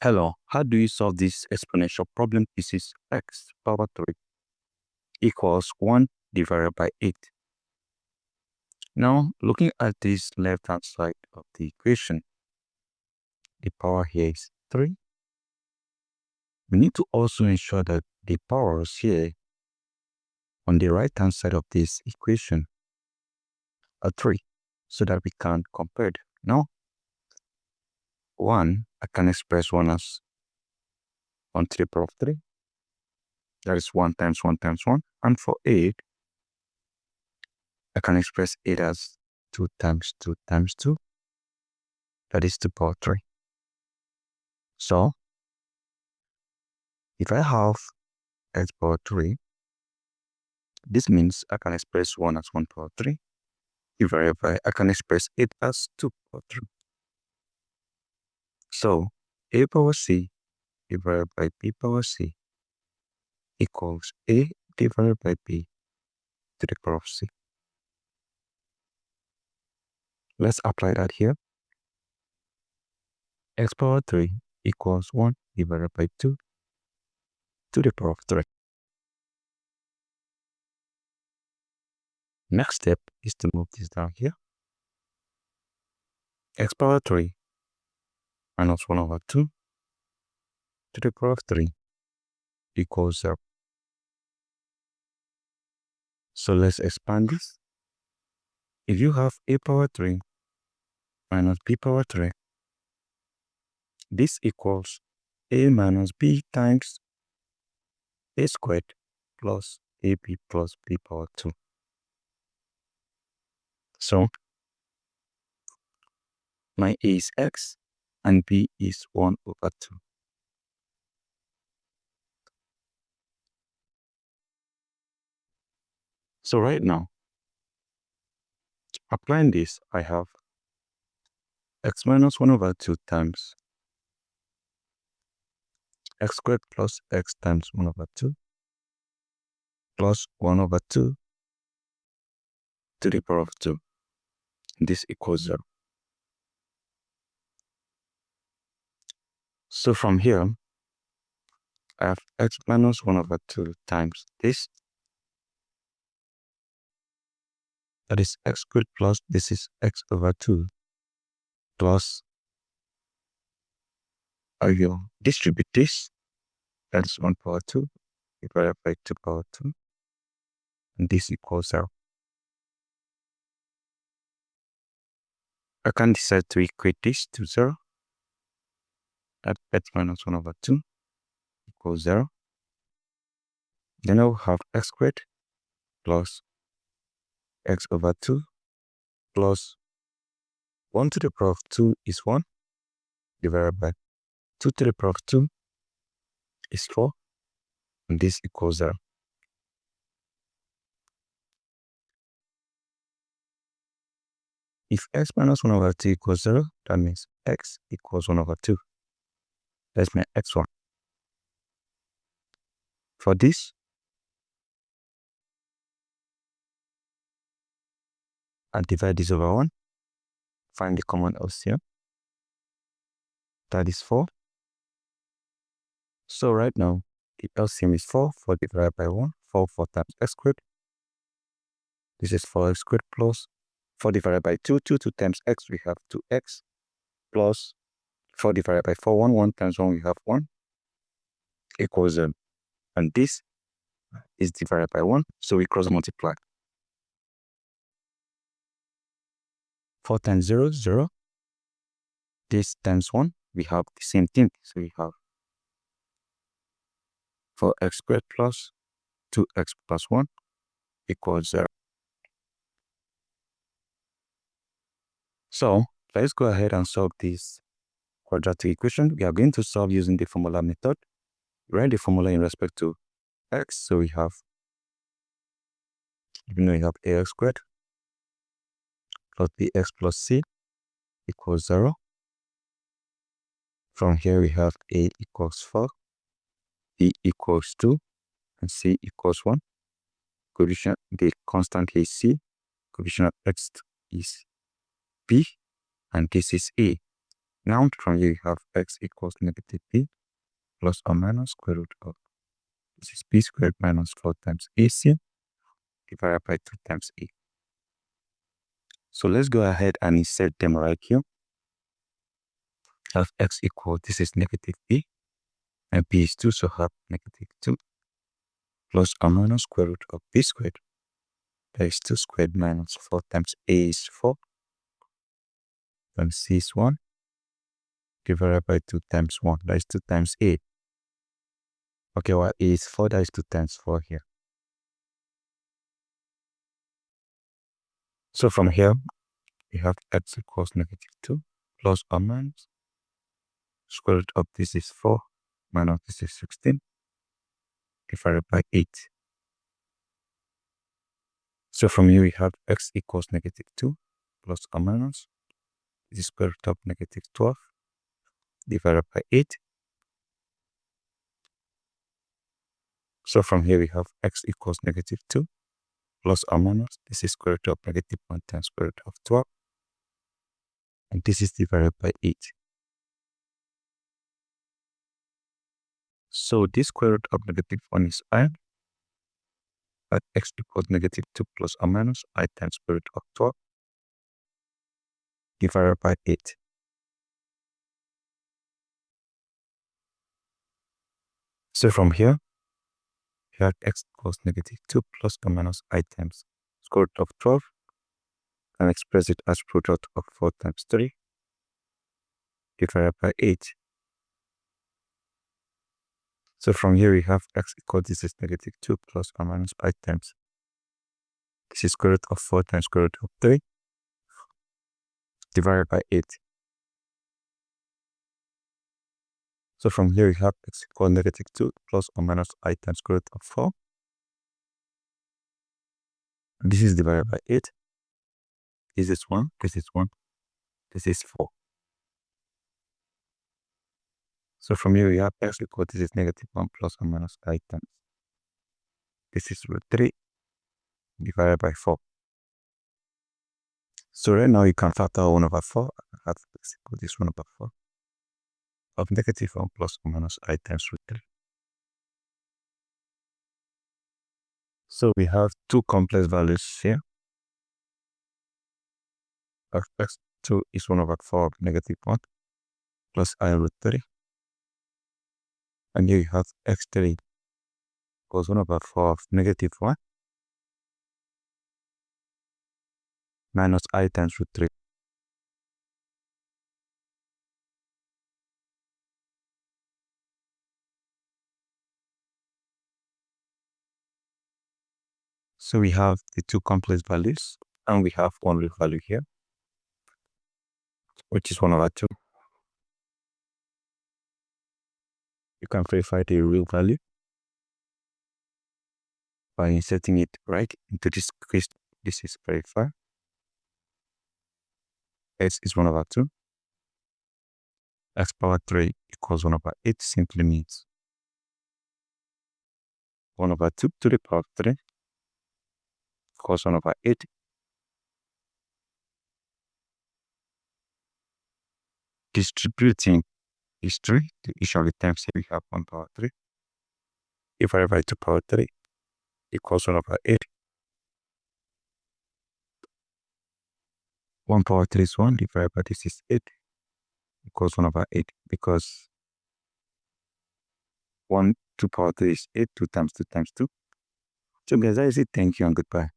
Hello, how do you solve this exponential problem? This is x power 3 equals 1 divided by 8. Now, looking at this left-hand side of the equation, the power here is 3. We need to also ensure that the powers here on the right-hand side of this equation are 3 so that we can compare them. Now, 1, I can express 1 as 1 to the power of 3. That is 1 times 1 times 1. And for 8, I can express 8 as 2 times 2 times 2. That is 2 power 3. So, if I have x power 3, this means I can express 1 as 1 power 3. Divided by, I can express 8 as 2 power 3. So, a power c divided by b power c equals a divided by b to the power of c. Let's apply that here. X power 3 equals 1 divided by 2 to the power of 3. Next step is to move this down here. X power 3 minus 1 over 2 to the power of 3 equals 0. So let's expand this. If you have a power 3 minus b power 3, this equals a minus b times a squared plus ab plus b power 2. So my a is x and b is 1 over 2. So right now, applying this, I have x minus 1 over 2 times x squared plus x times 1 over 2 plus 1 over 2 to the power of 2. This equals 0. So from here, I have x minus 1 over 2 times this. That is x squared plus this is x over 2 plus, I will distribute this. That's 1 power 2 divided by 2 power 2. And this equals 0. I can decide to equate this to 0. That x minus 1 over 2 equals 0. Then I will have x squared plus x over 2 plus 1 to the power of 2 is 1 divided by 2 to the power of 2 is 4. And this equals 0. If x minus 1 over 2 equals 0, that means x equals 1 over 2. That's my x1. For this, I divide this over 1. Find the common LCM. That is 4. So right now, the LCM is 4. 4 divided by 1. 4 times x squared. This is 4x squared plus 4 divided by 2. 2 times x, we have 2x plus 4 divided by 4. 1 times 1, we have 1 equals 0. And this is divided by 1, so we cross multiply. 4 times 0 is 0. This times 1, we have the same thing. So we have 4x squared plus 2x plus 1 equals 0. So let's go ahead and solve this quadratic equation. We are going to solve using the formula method. Write the formula in respect to x. So we have, even though we have ax squared plus bx plus c equals 0. From here we have a equals 4, b equals 2, and c equals 1. Coefficient, the constant is c. Coefficient of x is b, and this is a. Now from here you have x equals negative b plus or minus square root of, this is b squared minus 4 times ac divided by 2 times a. So let's go ahead and insert them right here. Have x equal, this is negative b, and b is 2, so have negative 2 plus or minus square root of b squared. That is 2 squared minus 4 times a is 4 times c is 1 divided by 2 times 1. That is 2 times a. Okay, well, a is 4, that is 2 times 4 here. So from here, we have x equals negative 2 plus or minus square root of this is 4 minus this is 16 divided by 8. So from here we have x equals negative 2 plus or minus this is square root of negative 12 divided by 8. So from here we have x equals negative 2 plus or minus this is square root of negative 1 times square root of 12, and this is divided by 8. So this square root of negative 1 is I, at x equals negative 2 plus or minus I times square root of 12 divided by 8. So from here, we have x equals negative 2 plus or minus I times square root of 12, and express it as product of 4 times 3 divided by 8. So from here we have x equals, this is negative 2 plus or minus I times, this is square root of 4 times square root of 3 divided by 8. So from here we have x equals negative 2 plus or minus I times square root of 4. This is divided by 8. This is 1, this is 1, this is 4. So from here we have x equals, this is negative 1 plus or minus I times, this is root 3 divided by 4. So right now you can factor 1 over 4, have x equals this 1 over 4 of negative 1 plus or minus I times root 3. So we have two complex values here. X2 is 1 over 4 of negative 1 plus I root 3. And here you have x3 equals 1 over 4 of negative 1 minus I times root 3. So we have the two complex values, and we have one real value here, which is 1 over 2. You can verify the real value by inserting it right into this case. This is verified. X is 1 over 2. X power 3 equals 1 over 8 simply means 1 over 2 to the power of 3 equals 1 over 8. Distributing is 3 to each of the terms here we have 1 power 3 divided by 2 power 3 equals 1 over 8. 1 power 3 is 1 divided by this is 8 equals 1 over 8, because 2 power 3 is 8, 2 times 2 times 2. So guys, that is it. Thank you and goodbye.